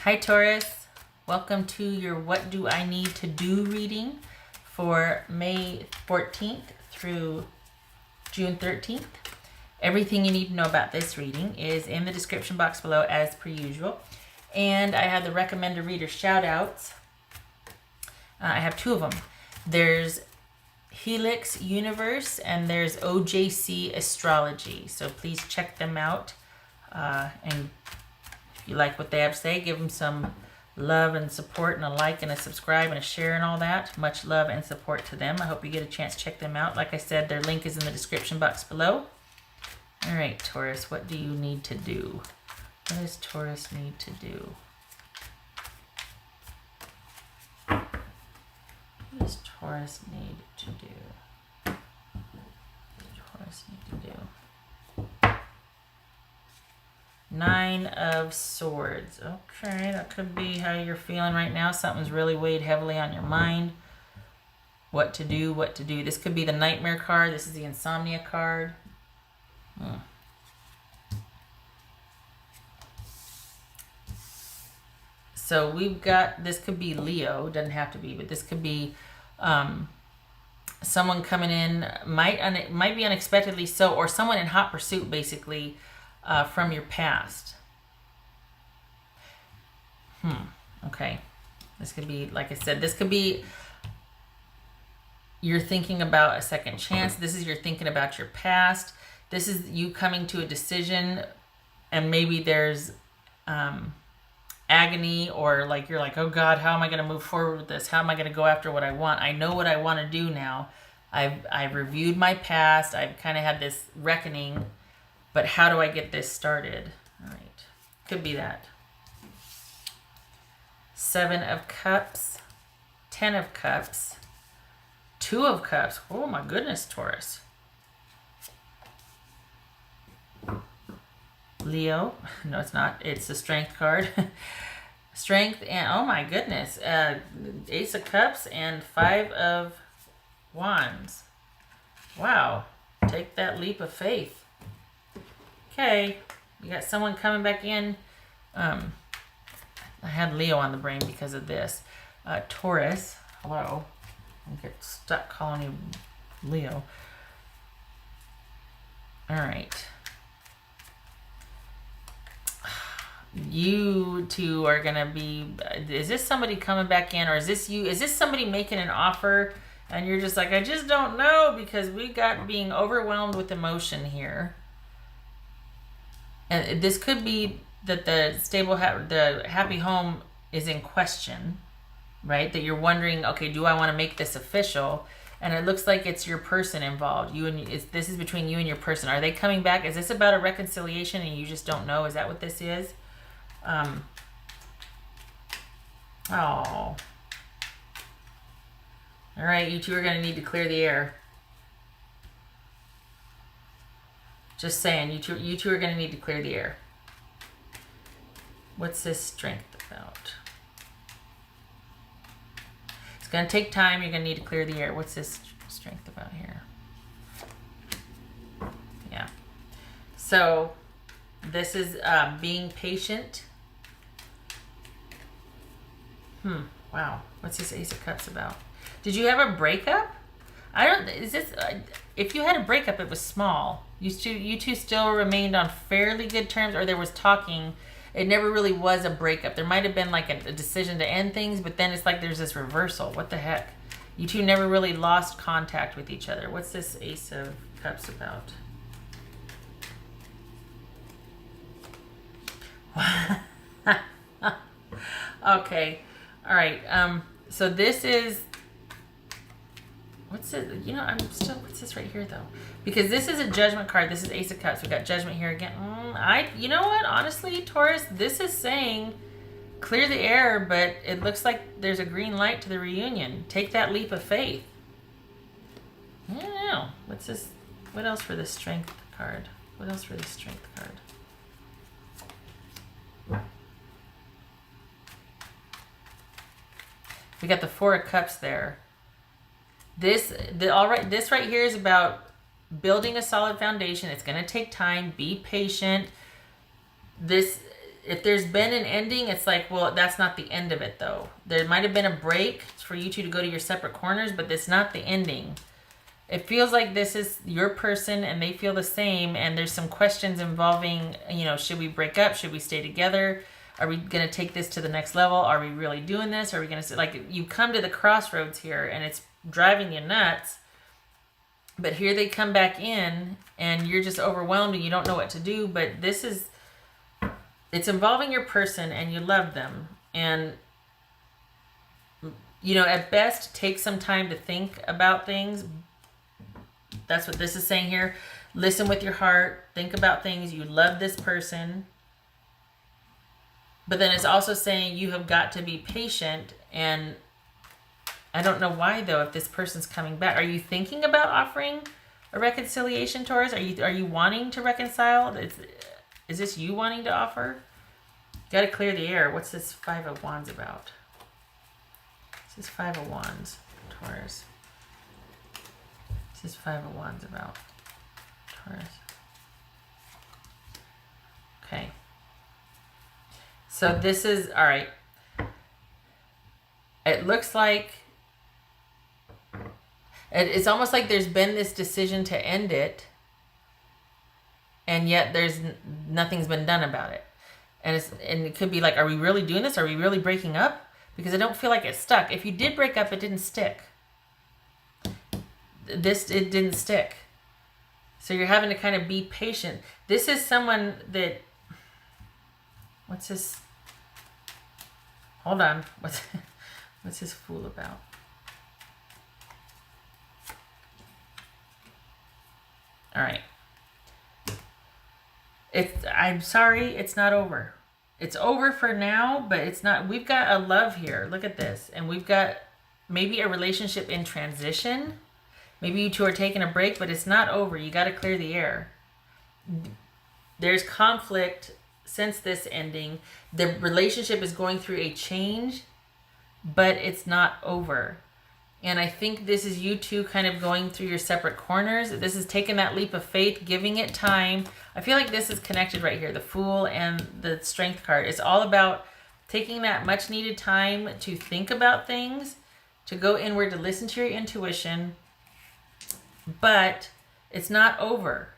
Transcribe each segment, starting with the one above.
Hi Taurus, welcome to your What Do I Need to Do reading for May 14th through June 13th. Everything you need to know about this reading is in the description box below as per usual. And I have the recommended reader shout outs. I have two of them. There's Helix Universe and there's OJC Astrology. So please check them out. And if you like what they have to say, give them some love and support and a like and a subscribe and a share and all that. Much love and support to them. I hope you get a chance to check them out. Like I said, their link is in the description box below. All right, Taurus, what do you need to do? What does Taurus need to do? What does Taurus need to do? What does Taurus need to do? Nine of Swords. Okay, that could be how you're feeling right now. Something's really weighed heavily on your mind. What to do, what to do. This could be the Nightmare card. This is the Insomnia card. So we've got, this could be Leo, doesn't have to be, but this could be someone coming in, might be unexpectedly so, or someone in hot pursuit basically from your past. Okay. This could be, like I said, this could be you're thinking about a second chance. This is you're thinking about your past. This is you coming to a decision, and maybe there's agony, or like you're like, oh God, how am I going to move forward with this? How am I going to go after what I want? I know what I want to do now. I've reviewed my past. I've kind of had this reckoning, but how do I get this started? All right, could be that. Seven of Cups, 10 of Cups, 2 of Cups. Oh my goodness, Taurus. Leo. No, it's not. It's the Strength card. Strength and, oh my goodness, Ace of Cups and 5 of Wands. Wow. Take that leap of faith. Okay. You got someone coming back in. I had Leo on the brain because of this. Taurus. Hello. I get stuck calling you Leo. All right. You two are gonna be, is this somebody coming back in, or is this you? Is this somebody making an offer and you're just like, I just don't know, because we got being overwhelmed with emotion here. And this could be that the the happy home is in question, right? That you're wondering, okay, do I want to make this official? And it looks like it's your person involved. This is between you and your person. Are they coming back? Is this about a reconciliation and you just don't know? Is that what this is? Oh. All right, you two are going to need to clear the air. Just saying, you two are going to need to clear the air. What's this Strength about? It's going to take time. You're going to need to clear the air. What's this Strength about here? Yeah. So this is being patient. Wow. What's this Ace of Cups about? Did you have a breakup? If you had a breakup, it was small. You two still remained on fairly good terms, or there was talking. It never really was a breakup. There might have been like a decision to end things, but then it's like there's this reversal. What the heck? You two never really lost contact with each other. What's this Ace of Cups about? Okay. All right. So this is, what's it? You know, what's this right here though? Because this is a Judgment card. This is Ace of Cups. We got Judgment here again. You know what? Honestly, Taurus, this is saying clear the air, but it looks like there's a green light to the reunion. Take that leap of faith. I don't know. What's this? What else for this Strength card? What else for this Strength card? We got the 4 of Cups there. This right here is about building a solid foundation. It's going to take time. Be patient. This if there's been an ending, it's like, well, that's not the end of it though. There might have been a break for you two to go to your separate corners, but it's not the ending. It feels like this is your person and they feel the same, and there's some questions involving, you know, should we break up? Should we stay together? Are we going to take this to the next level? Are we really doing this? Are we going to, like, you come to the crossroads here and it's driving you nuts, but here they come back in and you're just overwhelmed and you don't know what to do. But this is, it's involving your person and you love them. And, you know, at best, take some time to think about things. That's what this is saying here. Listen with your heart. Think about things. You love this person. But then it's also saying you have got to be patient. And I don't know why, though, if this person's coming back. Are you thinking about offering a reconciliation, Taurus? Are you wanting to reconcile? Is this you wanting to offer? Got to clear the air. What's this Five of Wands about? This is Five of Wands, Taurus. This is Five of Wands about, Taurus. Okay. So this is, all right. It looks like, it's almost like there's been this decision to end it, and yet nothing's been done about it. And it could be like, are we really doing this? Are we really breaking up? Because I don't feel like it's stuck. If you did break up, it didn't stick. It didn't stick. So you're having to kind of be patient. This is someone that, what's this? Hold on. What's this Fool about? All right. I'm sorry, it's not over. It's over for now, but it's not. We've got a love here. Look at this. And we've got maybe a relationship in transition. Maybe you two are taking a break, but it's not over. You got to clear the air. There's conflict since this ending. The relationship is going through a change, but it's not over. And I think this is you two kind of going through your separate corners. This is taking that leap of faith, giving it time. I feel like this is connected right here, the Fool and the Strength card. It's all about taking that much needed time to think about things, to go inward, to listen to your intuition. But it's not over.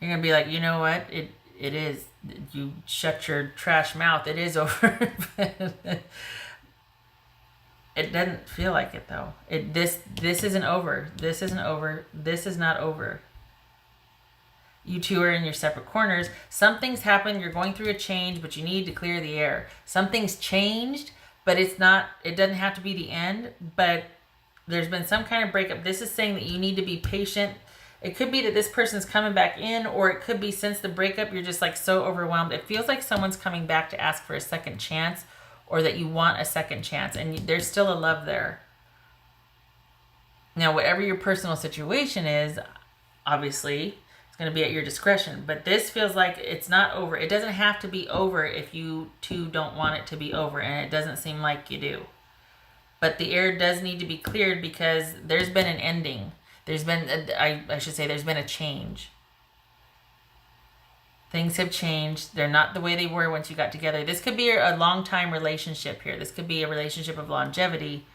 You're going to be like, you know what? It is. You shut your trash mouth. It is over. It doesn't feel like it, though. This isn't over. This isn't over. This is not over. You two are in your separate corners. Something's happened. You're going through a change, but you need to clear the air. Something's changed, but it's not. It doesn't have to be the end, but there's been some kind of breakup. This is saying that you need to be patient. It could be that this person's coming back in, or it could be since the breakup, you're just like so overwhelmed. It feels like someone's coming back to ask for a second chance, or that you want a second chance, and there's still a love there. Now, whatever your personal situation is, obviously, it's going to be at your discretion. But this feels like it's not over. It doesn't have to be over if you two don't want it to be over, and it doesn't seem like you do. But the air does need to be cleared because there's been an ending. There's been, I should say, there's been a change. Things have changed. They're not the way they were once you got together. This could be a long-time relationship here. This could be a relationship of longevity.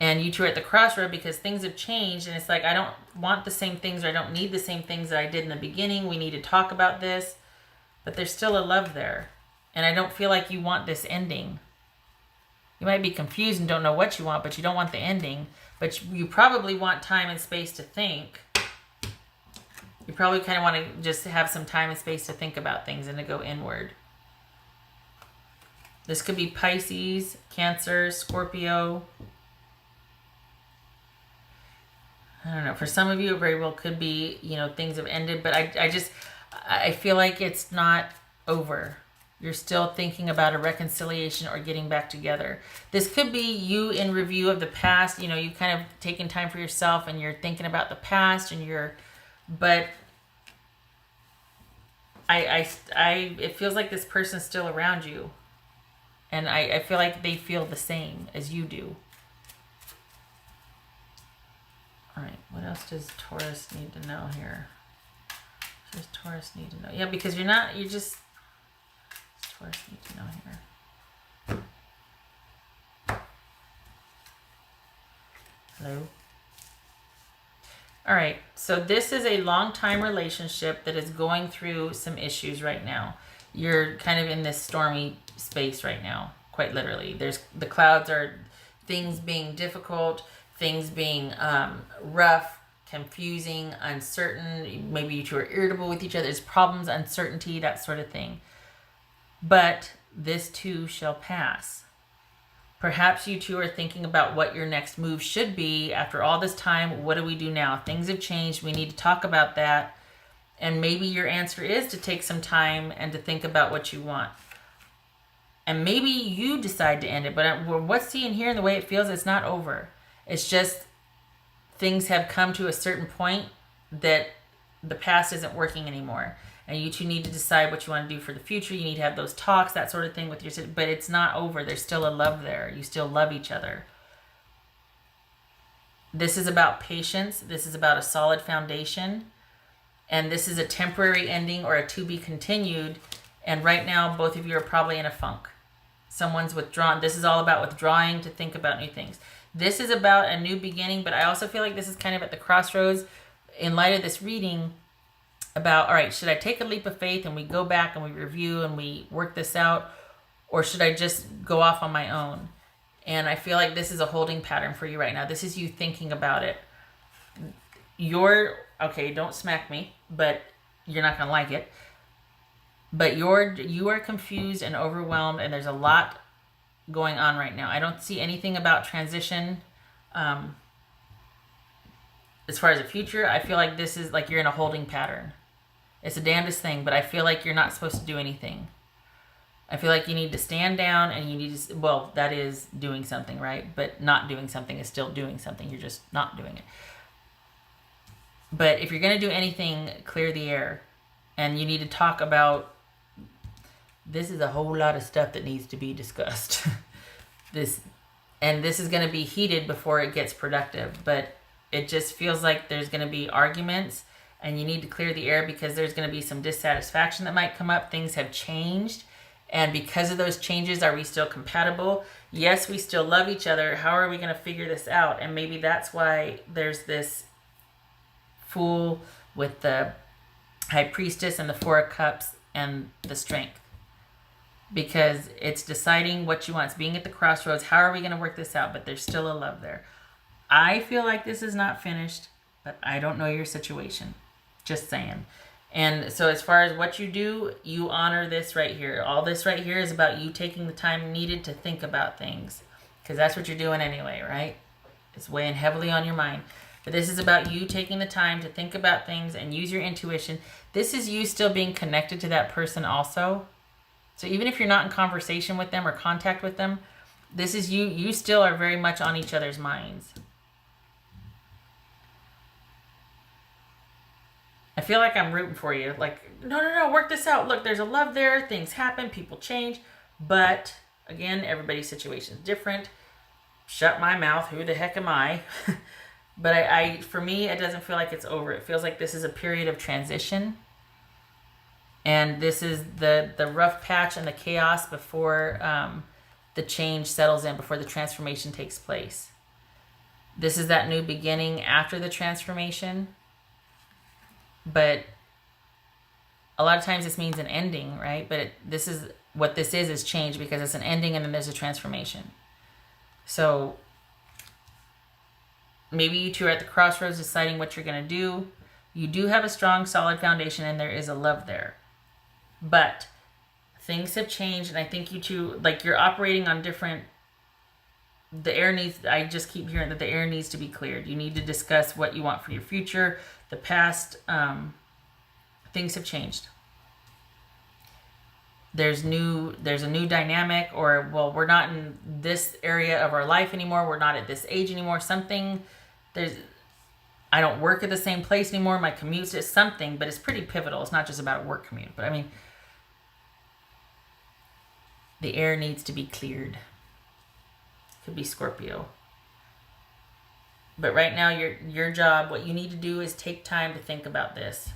And you two are at the crossroad because things have changed. And it's like, I don't want the same things, or I don't need the same things that I did in the beginning. We need to talk about this. But there's still a love there. And I don't feel like you want this ending. You might be confused and don't know what you want, but you don't want the ending. But you probably want time and space to think. You probably kind of want to just have some time and space to think about things and to go inward. This could be Pisces, Cancer, Scorpio. I don't know. For some of you, it very well could be, you know, things have ended. But I feel like it's not over. You're still thinking about a reconciliation or getting back together. This could be you in review of the past. You know, you've kind of taken time for yourself and you're thinking about the past and but it feels like this person's still around you. And I feel like they feel the same as you do. All right, what else does Taurus need to know here? What does Taurus need to know? Yeah, because you're Taurus need to know here? Hello? All right, so this is a long-time relationship that is going through some issues right now. You're kind of in this stormy space right now, quite literally. There's the clouds are things being difficult, things being rough, confusing, uncertain. Maybe you two are irritable with each other. There's problems, uncertainty, that sort of thing. But this too shall pass. Perhaps you two are thinking about what your next move should be. After all this time, what do we do now? Things have changed. We need to talk about that. And maybe your answer is to take some time and to think about what you want. And maybe you decide to end it. But what's seeing here and the way it feels, it's not over. It's just things have come to a certain point that the past isn't working anymore. And you two need to decide what you want to do for the future. You need to have those talks, that sort of thing with your, but it's not over. There's still a love there. You still love each other. This is about patience. This is about a solid foundation. And this is a temporary ending or a to be continued. And right now, both of you are probably in a funk. Someone's withdrawn. This is all about withdrawing to think about new things. This is about a new beginning, but I also feel like this is kind of at the crossroads in light of this reading. About, all right, should I take a leap of faith and we go back and we review and we work this out? Or should I just go off on my own? And I feel like this is a holding pattern for you right now. This is you thinking about it. Okay, don't smack me, but you're not going to like it. But you are confused and overwhelmed, and there's a lot going on right now. I don't see anything about transition. As far as the future, I feel like this is like you're in a holding pattern. It's the damnedest thing, but I feel like you're not supposed to do anything. I feel like you need to stand down and you need to, well, that is doing something, right? But not doing something is still doing something. You're just not doing it. But if you're going to do anything, clear the air. And you need to talk about, this is a whole lot of stuff that needs to be discussed. This is going to be heated before it gets productive. But it just feels like there's going to be arguments. And you need to clear the air because there's going to be some dissatisfaction that might come up. Things have changed. And because of those changes, are we still compatible? Yes, we still love each other. How are we going to figure this out? And maybe that's why there's this Fool with the High Priestess and the Four of Cups and the Strength. Because it's deciding what you want. It's being at the crossroads. How are we going to work this out? But there's still a love there. I feel like this is not finished, but I don't know your situation. Just saying. And so as far as what you do, you honor this right here. All this right here is about you taking the time needed to think about things. Because that's what you're doing anyway, right? It's weighing heavily on your mind. But this is about you taking the time to think about things and use your intuition. This is you still being connected to that person also. So even if you're not in conversation with them or contact with them, this is you. You still are very much on each other's minds. I feel like I'm rooting for you. Like, no, work this out. Look, there's a love there. Things happen. People change. But, again, everybody's situation is different. Shut my mouth. Who the heck am I? But for me, it doesn't feel like it's over. It feels like this is a period of transition. And this is the rough patch and the chaos before the change settles in, before the transformation takes place. This is that new beginning after the transformation. But a lot of times this means an ending, right? But this is what this is change, because it's an ending and then there's a transformation. So maybe you two are at the crossroads deciding what you're going to do. You do have a strong, solid foundation and there is a love there. But things have changed, and I think you two, like, you're operating on different, I just keep hearing that the air needs to be cleared. You need to discuss what you want for your future. The past, things have changed. There's a new dynamic, or, well, we're not in this area of our life anymore. We're not at this age anymore. I don't work at the same place anymore. My commute's just something, but it's pretty pivotal. It's not just about a work commute. But I mean, the air needs to be cleared. Could be Scorpio. But right now, your job, what you need to do is take time to think about this.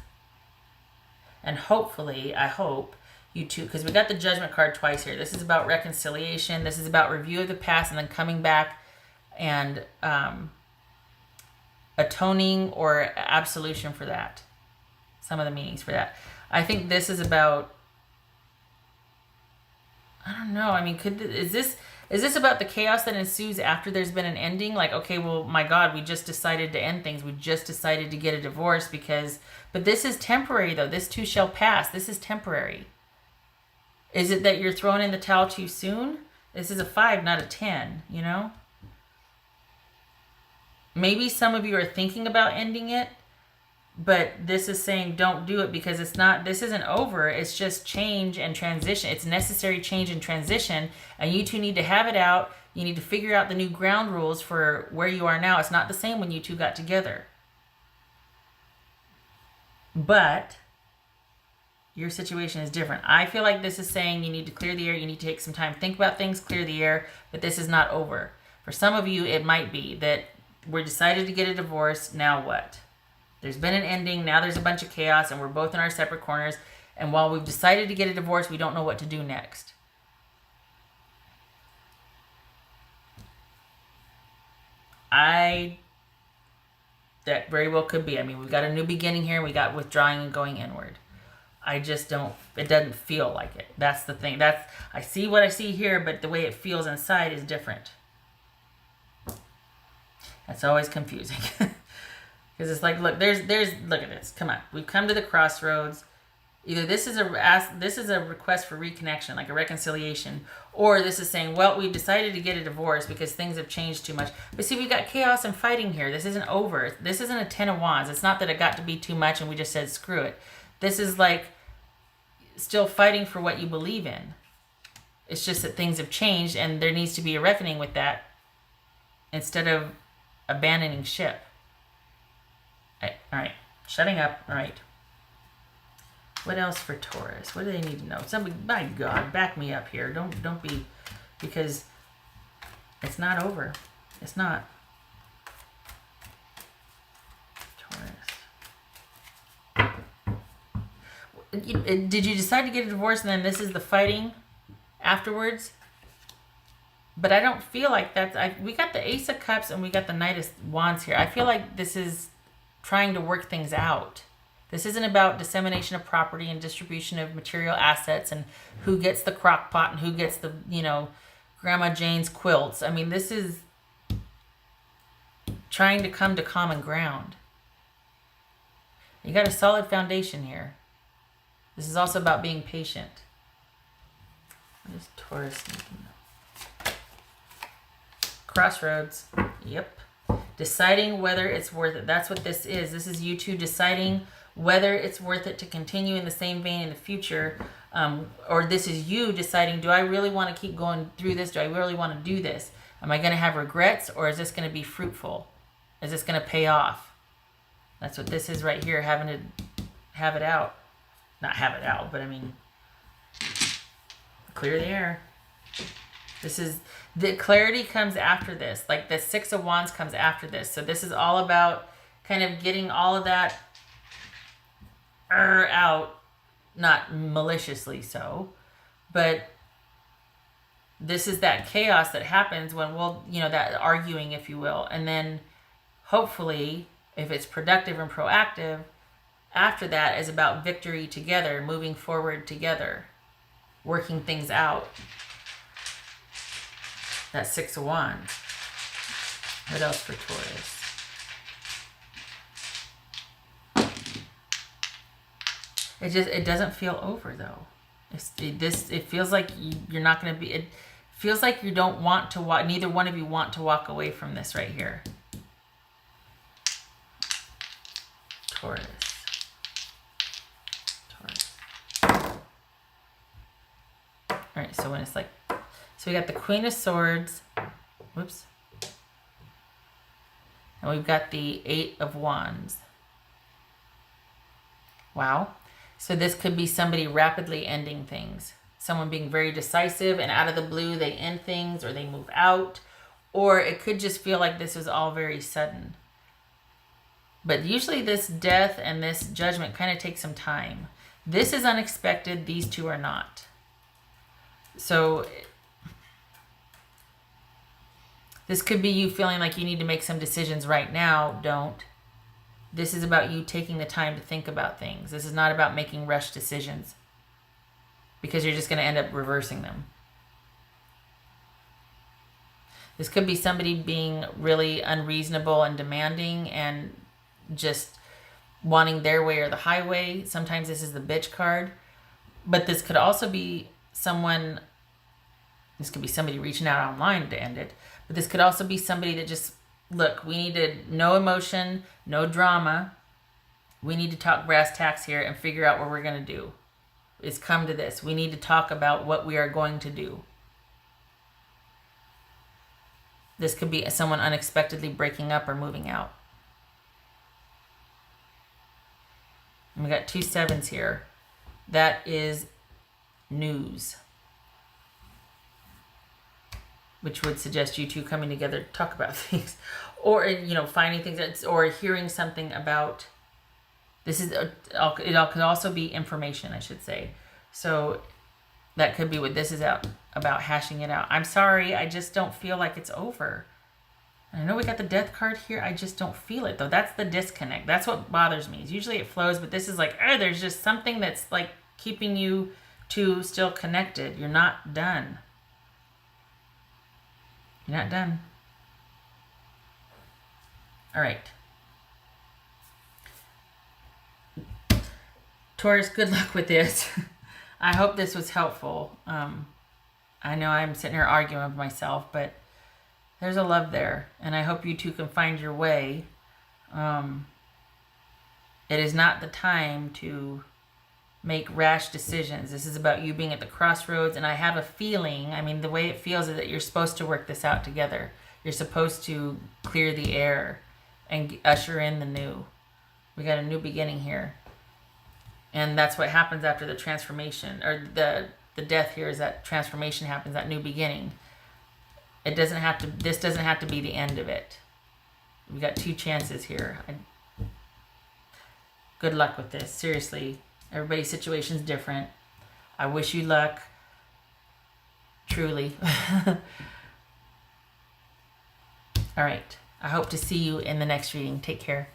And hopefully, I hope, you two, because we got the Judgment card twice here. This is about reconciliation. This is about review of the past and then coming back and atoning or absolution for that. Some of the meanings for that. I think this is about, I don't know. I mean, is this about the chaos that ensues after there's been an ending? Like, okay, well, my God, we just decided to end things. We just decided to get a divorce but this is temporary though. This too shall pass. This is temporary. Is it that you're throwing in the towel too soon? This is a 5, not a 10, you know? Maybe some of you are thinking about ending it, but this is saying don't do it because this isn't over. It's just change and transition. It's necessary change and transition, and you two need to have it out. You need to figure out the new ground rules for where you are now. It's not the same when you two got together. But your situation is different. I feel like this is saying you need to clear the air. You need to take some time, think about things, clear the air, but this is not over. For some of you, it might be that we're decided to get a divorce. Now what? There's been an ending. Now there's a bunch of chaos and we're both in our separate corners. And while we've decided to get a divorce, we don't know what to do next. That very well could be. I mean, we've got a new beginning here and we got withdrawing and going inward. I just don't, it doesn't feel like it. That's the thing. I see what I see here, but the way it feels inside is different. That's always confusing. Because it's like, look, look at this. Come on. We've come to the crossroads. Either this is a request for reconnection, like a reconciliation, or this is saying, well, we've decided to get a divorce because things have changed too much. But see, we've got chaos and fighting here. This isn't over. This isn't a 10 of Wands. It's not that it got to be too much and we just said, screw it. This is like still fighting for what you believe in. It's just that things have changed and there needs to be a reckoning with that instead of abandoning ship. All right. Shutting up. All right. What else for Taurus? What do they need to know? Somebody, my God, back me up here. Don't be, because it's not over. It's not. Taurus. Did you decide to get a divorce and then this is the fighting afterwards? But I don't feel like that's, we got the Ace of Cups and we got the Knight of Wands here. I feel like this is trying to work things out. This isn't about dissemination of property and distribution of material assets and who gets the crock pot and who gets the, Grandma Jane's quilts. I mean, this is trying to come to common ground. You got a solid foundation here. This is also about being patient. What does Taurus need to know? Crossroads. Yep. Deciding whether it's worth it. That's what this is. This is you two deciding whether it's worth it to continue in the same vein in the future, or this is you deciding, do I really want to keep going through this? Do I really want to do this? Am I going to have regrets, or is this going to be fruitful? Is this going to pay off? That's what this is right here, having to have it out. Not have it out, but I mean, clear the air. This is, the clarity comes after this. Like the Six of Wands comes after this. So this is all about kind of getting all of that out, not maliciously so, but this is that chaos that happens when that arguing, if you will, and then hopefully if it's productive and proactive, after that is about victory together, moving forward together, working things out. That Six of Wands. What else for Taurus? It doesn't feel over though. It feels like you're not going to be. It feels like you don't want to walk. Neither one of you want to walk away from this right here. Taurus. All right. So when it's like, so we got the Queen of Swords. Whoops. And we've got the Eight of Wands. Wow. So this could be somebody rapidly ending things. Someone being very decisive and out of the blue they end things or they move out. Or it could just feel like this is all very sudden. But usually this death and this judgment kind of takes some time. This is unexpected. These two are not. So this could be you feeling like you need to make some decisions right now. Don't. This is about you taking the time to think about things. This is not about making rushed decisions, because you're just going to end up reversing them. This could be somebody being really unreasonable and demanding and just wanting their way or the highway. Sometimes this is the bitch card. But this could also be someone, this could be somebody reaching out online to end it. But this could also be somebody that just, look, we need to, no emotion, no drama. We need to talk brass tacks here and figure out what we're going to do. It's come to this. We need to talk about what we are going to do. This could be someone unexpectedly breaking up or moving out. And we got 2 7s here. That is news, which would suggest you two coming together to talk about things, or, you know, finding things, or hearing something about. This is it could also be information, I should say. So that could be what this is about, hashing it out. I'm sorry, I just don't feel like it's over. I know we got the death card here. I just don't feel it, though. That's the disconnect. That's what bothers me. Usually it flows, but this is like, there's just something that's like keeping you two still connected. You're not done. You're not done. All right. Taurus, good luck with this. I hope this was helpful. I know I'm sitting here arguing with myself, but there's a love there, and I hope you two can find your way. It is not the time to make rash decisions. This is about you being at the crossroads, and I have a feeling, I mean, the way it feels is that you're supposed to work this out together. You're supposed to clear the air and usher in the new. We got a new beginning here. And that's what happens after the transformation, or the death here is that transformation happens, that new beginning. It doesn't have to, this doesn't have to be the end of it. We got 2 chances here. Good luck with this. Seriously, everybody's situation's different. I wish you luck. Truly. All right. I hope to see you in the next reading. Take care.